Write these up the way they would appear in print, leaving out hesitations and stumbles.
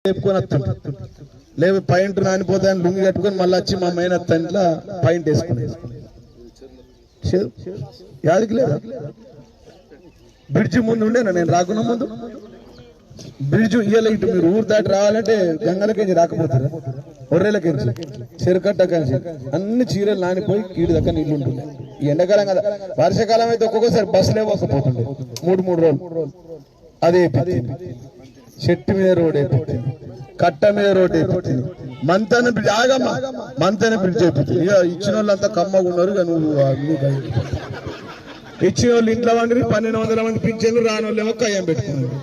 చెప్పుకొని వస్తుంటాడు. లేవు పాయింట్ నానిపోతాయని లుంగి కట్టుకొని మళ్ళీ వచ్చి మా మేనత్త ఇంట్లో పాయింట్ వేసుకుని యాదికి లేదా బ్రిడ్జి ముందు ఉండేనా నేను రాకున్నా ముందు బ్రిడ్జ్ ఇయ్యాల ఇటు మీరు ఊరు దాటి రావాలంటే గంగలకేంచి రాకపోతారా ఒర్రెలకేంచి చెరుకట్టకేంచి అన్ని చీరలు నానిపోయి కీడు దగ్గర నీళ్ళు ఉంటుండే. ఈ ఎండాకాలం కదా, వర్షాకాలం అయితే ఒక్కొక్కసారి బస్సులే పోకపోతుండే 3 రోజులు. అదే చెట్టు మీద రోడ్ వేయించింది, కట్ట మీద రోడ్ వేయించింది, మంతన బ్రిడ్జ్ ఆగమ్మా మంతన బ్రిడ్జ్ వేయించింది. ఇక ఇచ్చిన వాళ్ళంతా కమ్మగా ఉన్నారు. ఇక నువ్వు ఇచ్చిన వాళ్ళు ఇంట్లో వండి 1200 మంది పింఛన్లు, రాని వాళ్ళు ఏమో కయ్యం పెట్టుకున్నారు.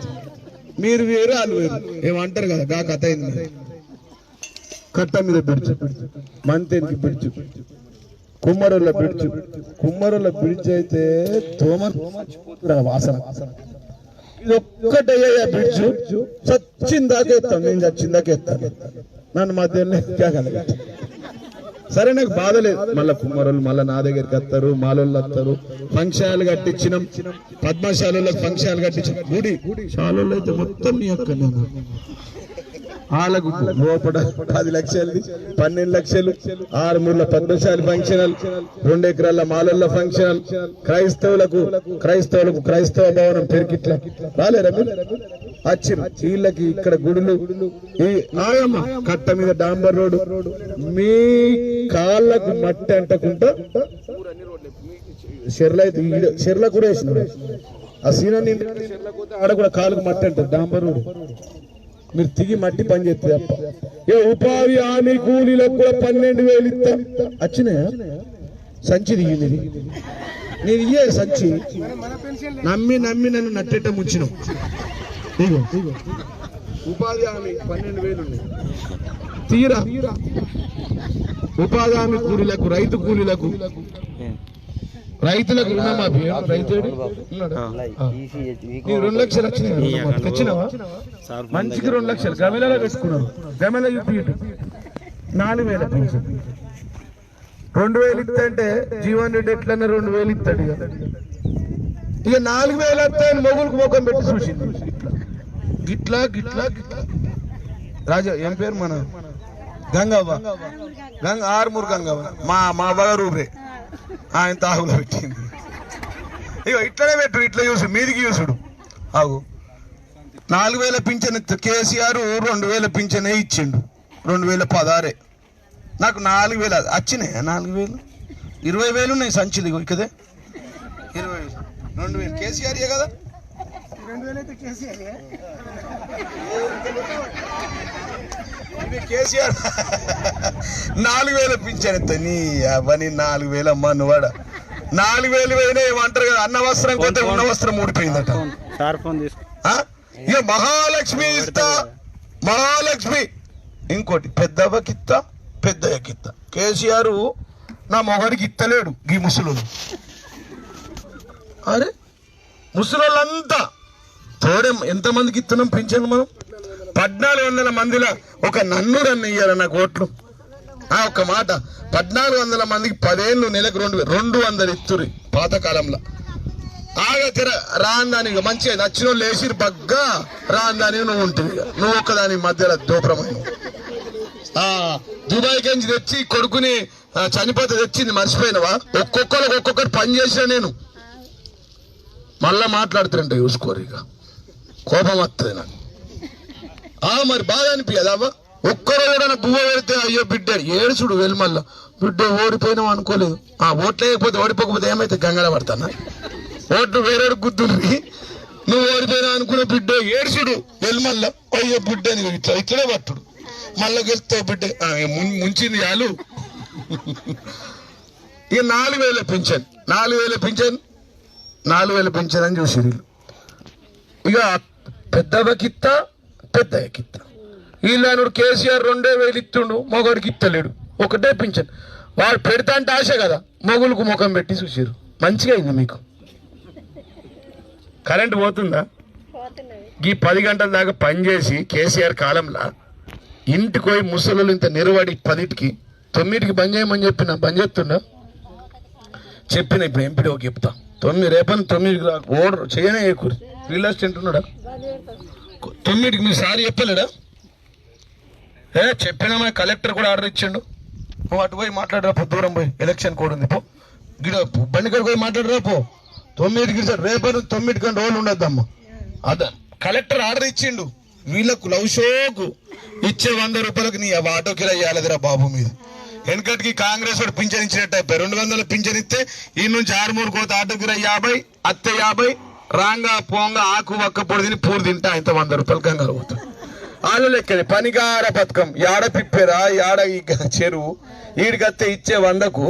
మీరు వేరు వాళ్ళు వేరు ఏమంటారు కదా, గా కథ అయింది. కట్ట మీద బ్రిడ్జ్, మంతెనికి బ్రిడ్జ్, కుమ్మరుల బ్రిడ్జ్. కుమ్మరుల బ్రిడ్జ్ అయితే వాసన. ఇది ఒక్కటయ్యా బ్రిడ్జ్ చచ్చిందాకే ఎత్తాను, నేను చచ్చిందాకే ఎత్తాను. నన్ను మధ్యలో ఎక్కగల సరే, నాకు బాధ లేదు. మళ్ళా కుమ్మరులు మళ్ళీ నా దగ్గరికి వస్తారు, మాలోళ్ళు వస్తారు. ఫంక్షన్లు కట్టించినాం, పద్మశాలలో ఫంక్షన్లు కట్టించిన గుడి శాలలో అయితే మొత్తం నీ అక్కడ వాళ్ళకు లోపల 10 లక్షలు 12 లక్షలు 6 మూర్ల పద్మశాలి ఫంక్షన్, 2 ఎకరాల మాలల్ల ఫంక్షన్, క్రైస్తవులకు క్రైస్తవ భవనం పెరికిట్ల రాలేరా వచ్చిన వీళ్ళకి ఇక్కడ గుడులు. ఈ నాయమ్మ కట్ట మీద డాంబర్ రోడ్డు, మీ కాళ్ళకు మట్టి అంటకుండా చెర్ల కూడా వేసిన ఆ సీనాన్ని ఆడ కూడా కాళ్ళకు మట్టి అంటారు డాంబర్ రోడ్డు. మీరు తిగి మట్టి పని చేస్తే తప్ప ఏ ఉపాధి హామీ కూలీలకు కూడా 12,000 ఇస్తా వచ్చినాయా? సంచి దిగింది నేను ఇయ్యే సంచి నమ్మి నన్ను నట్టేట ముంచినావు. ఉపాధి హామీ 12,000 ఉన్నాయి. తీరా ఉపాధి హామీ కూలీలకు, రైతు కూలీలకు, రైతులకు రుణమాఫీ. రైతుడు 2 లక్షలు వచ్చినాయి, తెచ్చినావా? మంచికి 2 లక్షలు గమెలలో పెట్టుకున్నావు. గమెల యూపీ 4,000 పెన్షన్. 2,000 ఇస్తంటే జీవన్ రెడ్డి ఎట్లన్నా 2,000 ఇస్తాడు. ఇక 4,000 వస్తాయని మొగులకు ముఖం పెట్టి చూసింది. గిట్లా గిట్లా గిట్లా రాజా ఏం పేరు మన గంగవ్వ, ఆరుమూరు గంగవ్వ, మా బగరూరే ఆయన తాగులో పెట్టింది. ఇక ఇట్లనే పెట్టు, ఇట్లా చూసు మీదికి చూసుడు. ఆగు 4,000 పింఛన్ కేసీఆర్ 2,000 పింఛనే ఇచ్చిండు. 2016 నాకు 4,000 వచ్చినాయి. 4,000 20,000 ఉన్నాయి సంచిది ఇకదే 20,000 2,000 కేసీఆర్ కదా. 2,000 అయితే కేసీఆర్ 4,000 పింఛన్ ఎత్తా నీ అవన్నీ 4,000 అమ్మా నువ్వాడ 4,000 పోయినా ఏమంటారు కదా, అన్న వస్త్రం కొత్త ఉన్న వస్త్రం ఊడిపోయిందట. ఇక మహాలక్ష్మి ఇస్తా, మహాలక్ష్మి ఇంకోటి పెద్దవ్వకిత్తా, పెద్దయ్యకిత్తా. కేసీఆర్ నా మొగడికి ఇత్తలేడు. ఈ ముసలోళ్ళు అరే ముసలోళ్ళంతా తోడే ఎంతమందికి ఇస్తున్నాం పింఛన్ మనం? 1,400 మందిలో ఒక నన్నుడన్న ఇయ్యాల నాకు ఓట్లు. ఒక్క మాట 1,400 మందికి 10 ఏళ్ళు నెలకు 200 ఇత్తురి పాతకాలంలో. తెర రాందాని మంచిగా నచ్చిన వాళ్ళు వేసిరు బగ్గా రాందాని నువ్వు ఉంటుంది. నువ్వు ఒక్కదాని మధ్యలో దూపరమైన దుబాయ్కి నుంచి తెచ్చి కొడుకుని చనిపోతే తెచ్చింది మర్చిపోయినవా? ఒక్కొక్కటి పని చేసినా నేను మళ్ళా మాట్లాడుతుంటే చూసుకోరు. ఇక కోపం వస్తుంది నాకు. మరి బాగా అనిపించదావా? ఒక్కరు కూడా బువ్వ పెడితే అయ్యో బిడ్డ ఏడుచుడు వెళ్ళి మళ్ళా బిడ్డ ఓడిపోయినావు అనుకోలేదు. ఓట్లేకపోతే ఓడిపోకపోతే ఏమైతే గంగడ పడతానా? ఓట్లు వేరే గుద్దుంది, నువ్వు ఓడిపోయినావు అనుకున్న బిడ్డ ఏడుచుడు వెళ్ళి మళ్ళా అయ్యో బిడ్డ అని ఇట్లనే పట్టుడు. మళ్ళా గెలుస్తావు బిడ్డ ముంచింది చాలు. ఇక 4,000 పింఛన్ 4,000 పింఛన్ అని చూసి ఇక పెద్దవకిత్తా, పెద్దయ్యకిత్తా. వీళ్ళు కేసీఆర్ 2,000 ఇస్తుండు, మొగడికి ఇత్తలేడు. ఒకటే పింఛన్. వాడు పెడతా అంటే ఆశ కదా, మొగులకు ముఖం పెట్టి చూసారు. మంచిగా అయింది మీకు. కరెంటు పోతుందా? ఈ 10 గంటల దాకా పనిచేసి కేసీఆర్ కాలంలో ఇంటికి పోయి ముసలు ఇంత నిలబడి 10కి 9కి బంద్ చేయమని చెప్పిన బంద్ చేస్తుండా చెప్పిన. ఇప్పుడు ఎంపీడీకి చెప్తా 9 రేపని 9కి ఓడర్ చేయనే కూరి రియల్ ఎస్టేట్ ఉన్నాడా? 9కి మీరు సారి చెప్పలేడా? చెప్పినా మన కలెక్టర్ కూడా ఆర్డర్ ఇచ్చిండు. నువ్వు అటు పోయి మాట్లాడరా, దూరం పోయి ఎలక్షన్ కోడ్ ఉంది పో, గిడ బండికడ పోయి మాట్లాడరా పో. 9కి రేపు 9 గంటల రోజులు ఉండద్దమ్మా. అదే కలెక్టర్ ఆర్డర్ ఇచ్చిండు. వీళ్ళకు లవ్ షోకు ఇచ్చే 100 రూపాయలకు నీ ఆటో కిరా ఇవ్వాలదిరా బాబు మీద. వెనకటికి కాంగ్రెస్ వాడు పింఛన్ ఇచ్చినట్టు అయిపోయి 200 పింఛన్ ఇస్తే ఈ నుంచి 6-3 కోత ఆటో కిరా 50, అత్తే 50, రాంగా పోంగా ఆకు ఒక్క పొడి తిని పూరు తింటా ఇంత 100 రూపాయలు కంగారు పోతుంది. వాళ్ళు లెక్కనే పనిగార పథకం యాడ పిప్పెరా యాడ ఈ చెరువు వీడికత్తే ఇచ్చే 100కు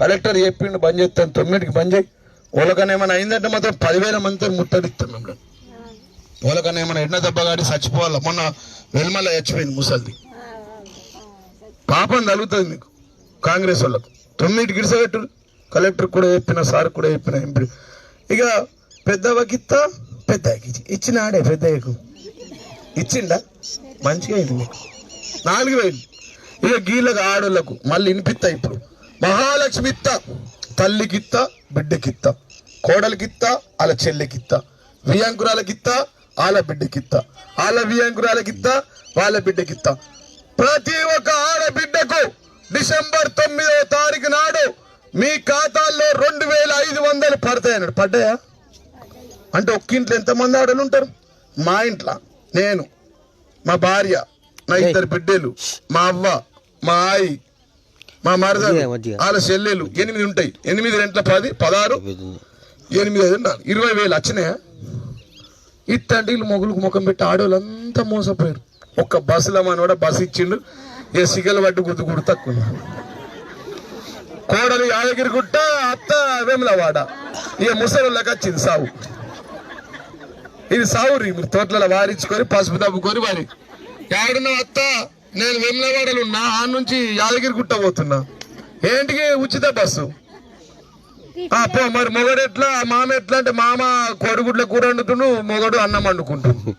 కలెక్టర్ చెప్పిండు బంద్ చేస్తాను 9కి బంద్ చేయి. వాళ్ళకన్నా ఏమైనా అయిందంటే మాత్రం 10,000 మందితో ముట్టడిస్తాం మేము. వాళ్ళకన్నా ఏమైనా ఎన్న దెబ్బగాడి చచ్చిపోవాలి. మొన్న వెల్మల చచ్చిపోయింది ముసలిది. పాపం తగులుతుంది మీకు కాంగ్రెస్ వాళ్ళకు. 9కి గిడిసబెట్టు. కలెక్టర్ కూడా చెప్పిన, సార్ కూడా చెప్పిన, ఎంపీ. ఇక పెద్దవకిత్తా పెద్దకి ఇచ్చినాడే పెద్దయ్యకు ఇచ్చిండా మంచిగా అయింది మీకు 4,000. ఇక గీళ్ళకు ఆడోళ్లకు మళ్ళీ వినిపిస్తా. ఇప్పుడు మహాలక్ష్మి ఇత్తా, తల్లికిత్తా, బిడ్డకిత్తా, కోడలికిత్తా, వాళ్ళ చెల్లికిత్తా, వియాంకురాలకిత్తా, వాళ్ళ బిడ్డకిత్తా, వాళ్ళ వియాంకురాలకిత్తా, వాళ్ళ బిడ్డకిత్తా. ప్రతి ఒక్క ఆడబిడ్డకు డిసెంబర్ 9వ తారీఖు నాడు మీ ఖాతాల్లో 2,500 పడతాయన్నాడు. పడ్డాయా అంటే ఒక్కింట్లో ఎంతమంది ఆడలు ఉంటారు? మా ఇంట్లో నేను, మా భార్య, నా 2 బిడ్డలు, మా అవ్వ, మా ఆయి, మా మరదలు, వాళ్ళ చెల్లెలు 8 ఉంటాయి. 8 2 10 16 8 5 20,000 వచ్చినాయా? ఇట్టంటే వీళ్ళు మొగులకు ముఖం పెట్టి ఆడవాళ్ళంతా మోసపోయారు. ఒక్క బస్సులో మనోడ బస్సు ఇచ్చిండు. ఇక సిగలు పట్టు గుర్తు తక్కువ. కోడలు యాదగిరిగుట్ట, అత్త వేములవాడ. ఇక ముసలిళ్ళకి వచ్చింది సాగు. ఇది సాగురి మీరు తోటలలో వారించుకొని పసుపు తప్పుకొని వారి యాడున్న అత్త నేను వేములవాడలు ఉన్నా, ఆ నుంచి యాదగిరిగుట్ట పోతున్నా. ఏంటికి ఉచిత బస్సు. పో మరి మొగడు ఎట్లా, మామ ఎట్లా అంటే మామ కోడిగుడ్ల కూర వండుతుండు, మొగడు అన్నం వండుకుంటుండు.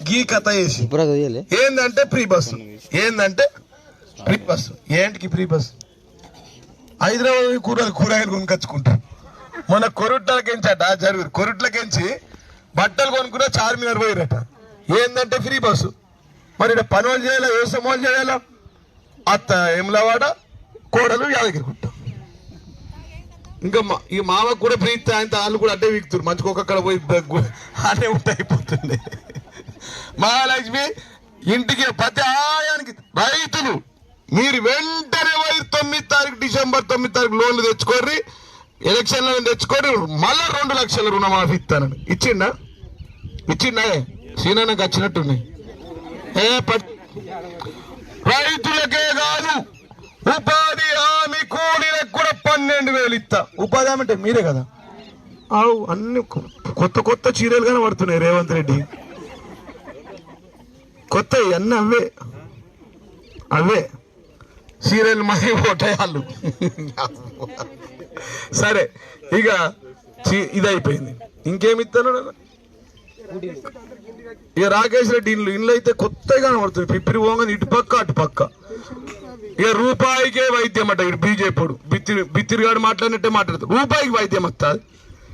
గీ కథ వేసి ఏందంటే ఫ్రీ బస్సు, ఏందంటే ఫ్రీ బస్సు. ఏంటికి ఫ్రీ బస్సు? హైదరాబాద్ కూరగాయలు కొనుకొచ్చుకుంటారు. మొన్న కొరుట్లకెంచట జరుగురు, కొరుట్లకెంచి బట్టలు కొనుక్కున్నా చార్మినార్ పోయిరట. ఏందంటే ఫ్రీ బస్సు. మరి ఇక్కడ పని వాళ్ళు చేయాలా, వ్యవసాయం వాళ్ళు చేయాలా? అత్త వేములవాడ, కోడలు యాదగిరిగుట్ట. ఇంకా ఈ మామకు కూడా ఫ్రీ ఇస్తే ఆయన వాళ్ళు కూడా అడ్డే వీక్తురు. మంచిగా ఒక్కొక్కడ పోయి అనే ఉంటే అయిపోతుంది. మహాలక్ష్మి ఇంటికి ప్రతి ఆయానికి రైతులు మీరు వెంటనే 9 తారీఖు డిసెంబర్ 9 తారీఖు లోన్లు తెచ్చుకోర్రి, ఎలక్షన్లో తెచ్చుకొని మళ్ళా 2 లక్షల రుణమాఫీ ఇస్తానని ఇచ్చిండా? సీనానికి వచ్చినట్టున్నాయి. రైతులకే కాదు ఉపాధి హామీ కూలీలకు కూడా 12,000 ఇస్తా. ఉపాధి హామీ అంటే మీరే కదా. అన్ని కొత్త కొత్త చీరలు కానీ పడుతున్నాయి రేవంత్ రెడ్డి. కొత్త అన్నీ అవే సీరియల్ మరీ ఓటయాళ్ళు. సరే ఇక ఇది అయిపోయింది. ఇంకేమిస్తాను ఇక రాకేష్ రెడ్డి ఇండ్లు అయితే కొత్తగా కనబడుతుంది. పిప్పిరి పోగానే ఇటు పక్క అటు పక్క. ఇక రూపాయికే వైద్యం అట. ఇటు బీజేపీ బిత్తిరిగాడు మాట్లాడినట్టే మాట్లాడుతాడు. రూపాయికి వైద్యం వస్తుంది.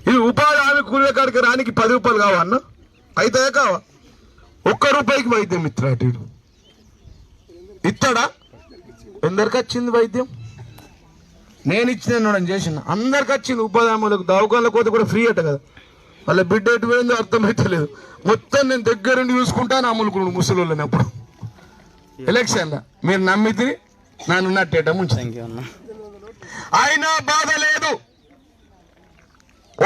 ఇది ఉపాధి హామీ కూలీల కాడికి రానికి 10 రూపాయలు కావన్నా? అయితే కావా? 1 రూపాయికి వైద్యం ఇస్తాడు. ఇస్తాడా? ఎందరికి వచ్చింది వైద్యం? నేను ఇచ్చిన చేసిన అందరికి వచ్చింది. ఉపాధి హామీలకు దవాఖానల కోత కూడా ఫ్రీ అట కదా. వాళ్ళ బిడ్డ ఎటు పోయిందో అర్థమైతలేదు. మొత్తం నేను దగ్గరుండి చూసుకుంటాను అమ్ములుకున్నాడు ముసలి అప్పుడు ఎలక్షన్లో. మీరు నమ్మితే నన్ను నట్టేట ముంచు. అయినా బాధ లేదు,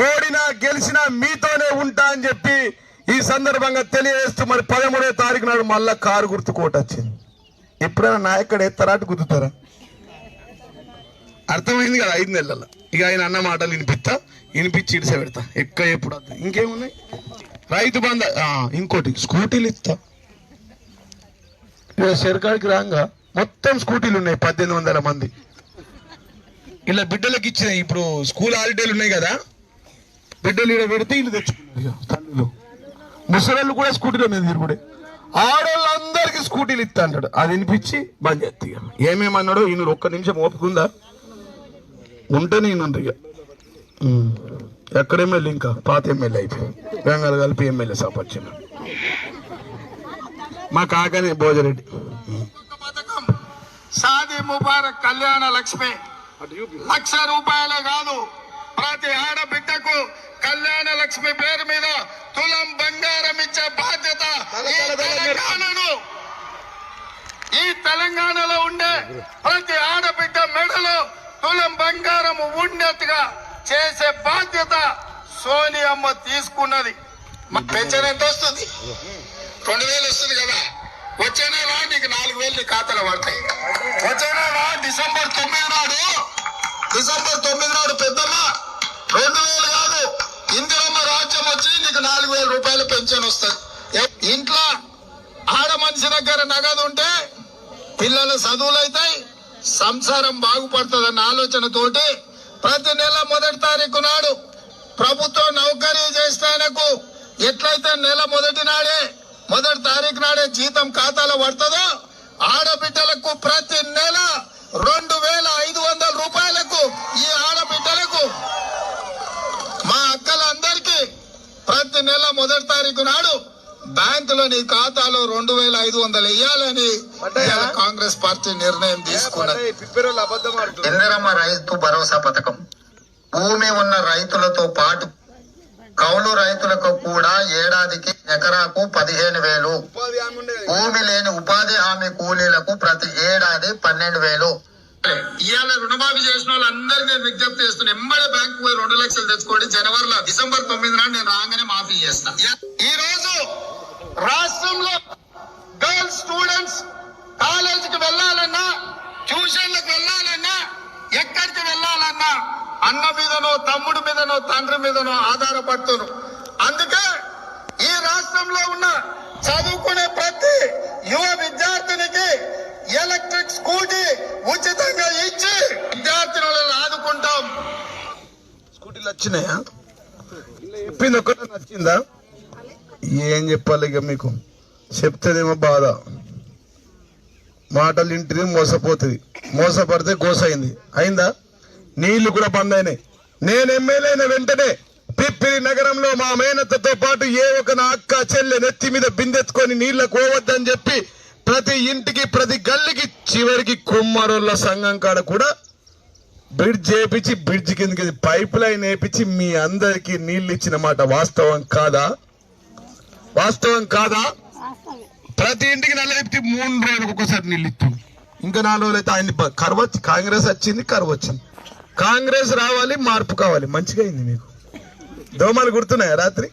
ఓడినా గెలిచినా మీతోనే ఉంటా అని చెప్పి ఈ సందర్భంగా తెలియజేస్తూ మరి 13వ తారీఖు నాడు మళ్ళా కారు గుర్తు కోట వచ్చింది. ఎప్పుడైనా నాయకుడు ఎత్తరాటు గుద్దుతారా? అర్థమైంది కదా. 5 నెలల ఇక ఆయన అన్న మాటలు వినిపించి ఇడిసే పెడతా. ఎప్పుడు వద్దా? ఇంకేమున్నాయి? రైతు బంధ, ఇంకోటి స్కూటీలు ఇస్తా. ఇక సర్కార్కి రాగా మొత్తం స్కూటీలు ఉన్నాయి 1,800 మంది. ఇలా బిడ్డలకు ఇచ్చినాయి. ఇప్పుడు స్కూల్ హాలిడేలు ఉన్నాయి కదా, బిడ్డలు ఇక్కడ పెడితే ఇల్లు తెచ్చుకున్నారు. తల్లులు ముసలు కూడా స్కూటీలో మీద తిరుగుడే. ఆడవాళ్ళందరికీ స్కూటీలు ఇస్తా అంటాడు. అది వినిపించి బంద్ చేస్తా. ఏమేమన్నాడో ఈయన 1 నిమిషం ఓపుకుందా ఉంటే నేను ఇక ఎక్కడ ఎమ్మెల్యే ఇంకా పాత ఎమ్మెల్యే అయిపోయి బెంగాల్ కలిపి ఎమ్మెల్యే సపర్చిన మా కాకని భోజరెడ్డి. పథకం షాదీ ముబారక్ కళ్యాణ లక్ష్మి 1,00,000 రూపాయలే కాదు, ప్రతి ఆడబిడ్డకు కళ్యాణ లక్ష్మి పేరు మీద తులం బంగారం ఇచ్చే బాధ్యత ఈ తెలంగాణలో ఉండే ప్రతి ఆడబిడ్డ మెడలో తులం బంగారం ఉన్నట్టుగా చేసే బాధ్యత సోనియమ్మ తీసుకున్నది. పెన్షన్ ఎంత వస్తుంది? 2,000 వస్తుంది కదా. వచ్చే నెల నీకు 4,000 నీ ఖాతాలో పడతాయి. వచ్చే నెల డిసెంబర్ 9 నాడు పెద్దమ్మ 2,000 కాదు, ఇందిరమ్మ రాజ్యం వచ్చి నీకు 4,000 రూపాయల పెన్షన్ వస్తుంది. ఇంట్లో ఆడ మనిషి దగ్గర నగదు ఉంటే పిల్లల చదువులు అవుతాయి, సంసారం బాగుపడుతుందన్న ఆలోచనతోటి ప్రతి నెల 1వ తారీఖు నాడు ప్రభుత్వ నౌకరీ చేస్తానకు ఎట్లయితే నెల 1వ తారీఖు నాడే జీతం ఖాతాలో పడుతుందో ఆడబిడ్డలకు ప్రతి నెల 2,500 రూపాయలకు ఈ ఆడబిడ్డలకు మా అక్కలందరికీ ప్రతి నెల 1వ తారీఖు నాడు బ్యాంకులో నీ ఖాతాలో 2,500 వేయాలని కాంగ్రెస్ పార్టీ నిర్ణయం తీసుకున్నది. ఇందిరమ్మ రైతు భరోసా పథకం భూమి ఉన్న రైతులతో పాటు కౌలు రైతులకు కూడా ఏడాదికి ఎకరాకు 15,000, భూమి లేని ఉపాధి హామీ కూలీలకు ప్రతి ఏడాది 12,000. ఇవాళ రుణమాఫీ చేసిన వాళ్ళందరినీ నేను విజ్ఞప్తి చేస్తున్నా, ఎంబడే బ్యాంకు పోయి 2 లక్షలు తెచ్చుకోండి. డిసెంబర్ 9 నాడు నేను రాగానే మాఫీ చేస్తా. ఈ రోజు రాష్ట్రంలో గర్ల్స్ స్టూడెంట్స్ కాలేజీకి వెళ్ళాలన్నా, ట్యూషన్లకు వెళ్ళాలన్నా, ఎక్కడికి వెళ్ళాలన్నా అన్న మీదనో తమ్ముడి మీదనో తండ్రి మీదనో ఆధారపడుతున్నారు. అందుకే ఈ రాష్ట్రంలో ఉన్న చదువుకునే ప్రతి యువ విద్యార్థినికి ఎలక్ట్రిక్ స్కూటీ ఉచితంగా ఇచ్చి విద్యార్థులను ఆదుకుంటాం. స్కూటీలు వచ్చినాయా? చెప్పింది ఒక్కటే నచ్చిందా? ఏం చెప్పాలి ఇక మీకు? చెప్తేనేమో బాధ, మాటలు ఇంటిది మోసపోతుంది, మోసపడితే గోసైంది. అయిందా? నీళ్లు కూడా బంద్ అయినాయి. నేను ఎమ్మెల్యే అయిన వెంటనే పిప్పిరి నగరంలో మా మేనత్తతో పాటు ఏ ఒక నా అక్క చెల్లె నెత్తి మీద బిందెత్తుకొని నీళ్లకు పోవద్దని చెప్పి ప్రతి ఇంటికి ప్రతి గల్లికి చివరికి కుమ్మరోళ్ళ సంఘం కాడ కూడా బ్రిడ్జ్ చేపించి బ్రిడ్జ్ కిందకి పైప్ లైన్ వేపించి మీ అందరికి నీళ్లు ఇచ్చిన మాట వాస్తవం కాదా? వాస్తవం కాదా? ప్రతి ఇంటికి నల్ల చెప్తే 3 రోజులకు ఒకసారి నీళ్ళు ఇస్తుంది. ఇంకా 4 రోజులు అయితే ఆయన కరువు కాంగ్రెస్ వచ్చింది, కరువు వచ్చింది. కాంగ్రెస్ రావాలి, మార్పు కావాలి. మంచిగా అయింది మీకు. దోమలు గుర్తున్నాయా? రాత్రి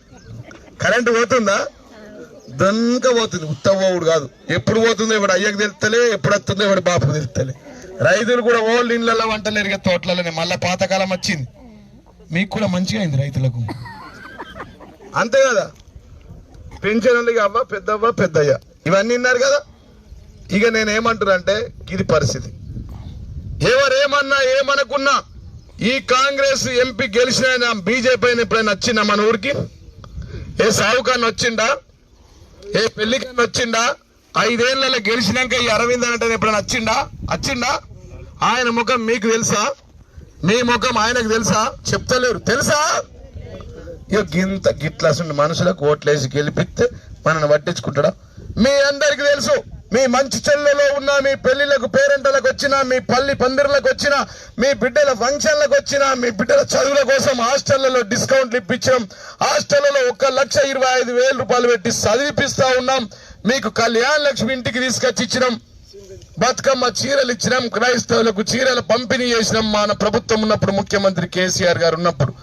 కరెంటు పోతుందా? దొంక పోతుంది, ఉత్తవోడు కాదు. ఎప్పుడు పోతుందో ఇప్పుడు అయ్యకు తెలుస్తలే, ఎప్పుడు వస్తుందో ఇప్పుడు బాపు తెలుస్తలే. రైతులు కూడా ఓల్డ్ ఇండ్లలో వంటలు ఎరిగే తోటలలోనే మళ్ళా పాతకాలం వచ్చింది. మీకు కూడా మంచిగా అయింది రైతులకు, అంతే కదా? పెన్షన్లకి అవ్వ పెద్దవ్వ పెద్దయ్య ఇవన్నీ విన్నారు కదా. ఇక నేనేమంటున్నానంటే ఇది పరిస్థితి. ఎవరేమన్నా ఏమనుకున్నా ఈ కాంగ్రెస్ ఎంపీ గెలిచిన బీజేపీ ఎప్పుడైనా వచ్చిందా మన ఊరికి? ఏ సావుకాన్ని వచ్చిండా? ఏ పెళ్లికాన్ని వచ్చిండా? 5 ఏళ్లలో గెలిచినాక ఈ అరవింద్ అంటే ఎప్పుడైనా వచ్చిండా? ఆయన ముఖం మీకు తెలుసా? మీ ముఖం ఆయనకు తెలుసా? చెప్తలేరు. తెలుసా? ఇక గింత గిట్లా మనుషులకు ఓట్లేసి గెలిపిస్తే మనల్ని పట్టించుకుంటాడా? మీ అందరికి తెలుసు. మీ మంచి చెల్లెలో ఉన్న మీ పెళ్లిళ్లకు పేరెంటలకు వచ్చినా, మీ పల్లి పందిర్లకు వచ్చినా, మీ బిడ్డల ఫంక్షన్లకు వచ్చినా, మీ బిడ్డల చదువుల కోసం హాస్టళ్లలో డిస్కౌంట్లు ఇప్పించాం. హాస్టళ్లలో 1,25,000 రూపాయలు పెట్టి చదివిపిస్తా ఉన్నాం. మీకు కళ్యాణ లక్ష్మి ఇంటికి తీసుకొచ్చి ఇచ్చినాం. బతుకమ్మ చీరలు ఇచ్చినాం. క్రైస్తవులకు చీరలు పంపిణీ చేసినాం. మన ప్రభుత్వం ఉన్నప్పుడు ముఖ్యమంత్రి కేసీఆర్ గారు ఉన్నప్పుడు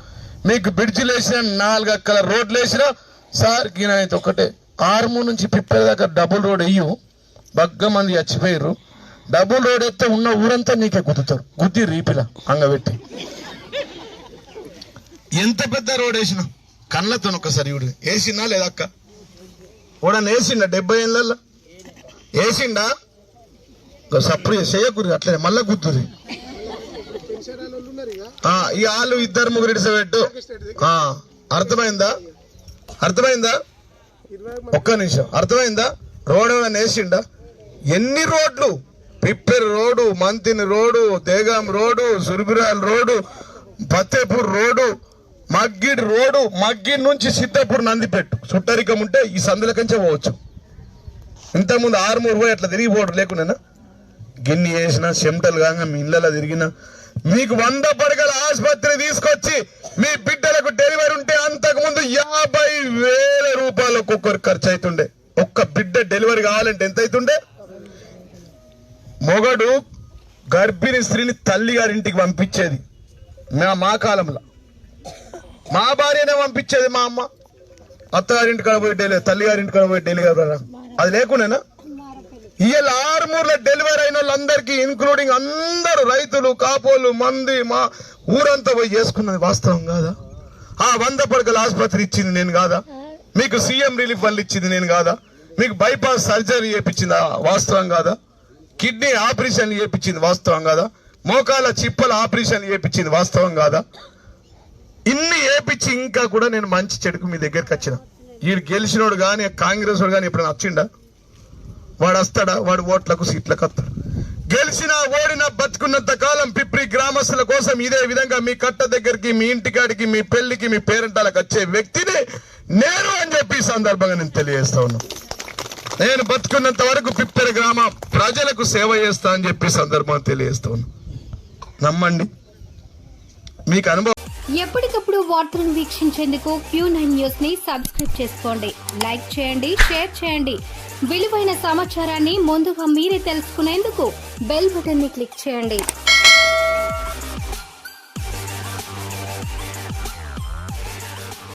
మీకు బ్రిడ్జిలు వేసిన, 4 అక్కల రోడ్లు వేసిన. సార్ గినైతే ఒకటే, ఆర్మూర్ నుంచి పిప్పల దాకా డబుల్ రోడ్ వెయ్యు, బగ్గ మంది చచ్చిపోయారు. డబుల్ రోడ్ ఎత్తే ఉన్న ఊరంతా నీకే గుద్దుతారు. గుద్ది రీపిలా అంగబెట్టి ఎంత పెద్ద రోడ్ వేసిన కళ్ళతో ఒకసారి ఇవిడు వేసిందా లేదా అక్క? ఓడని వేసిండా? 70 ఏళ్ళల్లో వేసిండా? సప్పుడు చేయకూరి అట్లనే మళ్ళా గుద్దురి. ఈ వాళ్ళు 2-3 ఇడిసబెట్టు. అర్థమైందా? ఒక్క నిమిషం. అర్థమైందా? రోడ్ వేసిండా? ఎన్ని రోడ్లు? Pipper road, Mantini road, Degaon road, Surbiral road, Fatehpur road, Maggidi road. Maggidi నుంచి సిద్ధపూర్ నందిపెట్టు చుట్టరికం ఉంటే ఈ సందుల కంచే పోవచ్చు. ఇంతకుముందు 6 పోయి అట్లా తిరిగిపోవడం లేకుండా గిన్ని చేసిన చెమటలు కాగా మీ ఇళ్ళలో తిరిగిన మీకు 100 పడగల ఆసుపత్రి తీసుకొచ్చి మీ బిడ్డలకు డెలివరీ ఉంటే అంతకుముందు 50,000 రూపాయలు ఒక్కొక్కరు ఖర్చు అవుతుండే. ఒక్క బిడ్డ డెలివరీ కావాలంటే ఎంత అవుతుండే? మొగడు గర్భిణీ స్త్రీని తల్లి గారింటికి పంపించేది మా కాలంలో. మా భార్యనే పంపించేది మా అమ్మ. అత్తగారింటి కాడ పోయి డెలివరీ, తల్లిగారింటి కాడ పోయి డెలివరీ. అది లేకునేనా? ఇవాళ 6 డెలివరీ అయిన వాళ్ళందరికీ ఇన్క్లూడింగ్ అందరూ రైతులు, కాపోలు, మంది మా ఊరంతా పోయి చేసుకున్నది వాస్తవం కాదా? ఆ 100 పడకల ఆసుపత్రి ఇచ్చింది నేను కాదా? మీకు సీఎం రిలీఫ్ ఫండ్ ఇచ్చింది నేను కాదా? మీకు బైపాస్ సర్జరీ చేయించింది వాస్తవం కాదా? కిడ్నీ ఆపరేషన్ చేయించింది వాస్తవం కాదా? మోకాల చిప్పల ఆపరేషన్ చేయించింది వాస్తవం కాదా? ఇన్ని చేపించి ఇంకా కూడా నేను మంచి చెడుకు మీ దగ్గరికి వచ్చిన. వీడు గెలిచినోడు కానీ కాంగ్రెస్ వాడు కానీ ఎప్పుడైనా వచ్చిండా? వాడు వస్తాడా? వాడు ఓట్లకు సీట్లకు వస్తాడు. గెలిచినా ఓడినా బతుకున్నంత కాలం పిప్రి గ్రామస్తుల కోసం ఇదే విధంగా మీ కట్ట దగ్గరికి, మీ ఇంటికాడికి, మీ పెళ్లికి, మీ పేరెంటాలకు వచ్చే వ్యక్తిని నేను అని చెప్పి ఈ సందర్భంగా నేను తెలియజేస్తా ఉన్నా. నేను బతుకున్నంత వరకు పిప్పెర గ్రామ ప్రజలకు సేవ చేస్తా అని చెప్పి సందర్భంగా తెలియజేస్తా ఉన్నా. నమ్మండి, మీకు అనుభవం. ఎప్పటికప్పుడు వార్తలను వీక్షించేందుకు Q9 న్యూస్ ని సబ్స్క్రైబ్ చేసుకోండి, లైక్ చేయండి, షేర్ చేయండి. విలువైన సమాచారాన్ని ముందుగా మీరే తెలుసుకునేందుకు బెల్ బటన్ ని క్లిక్ చేయండి.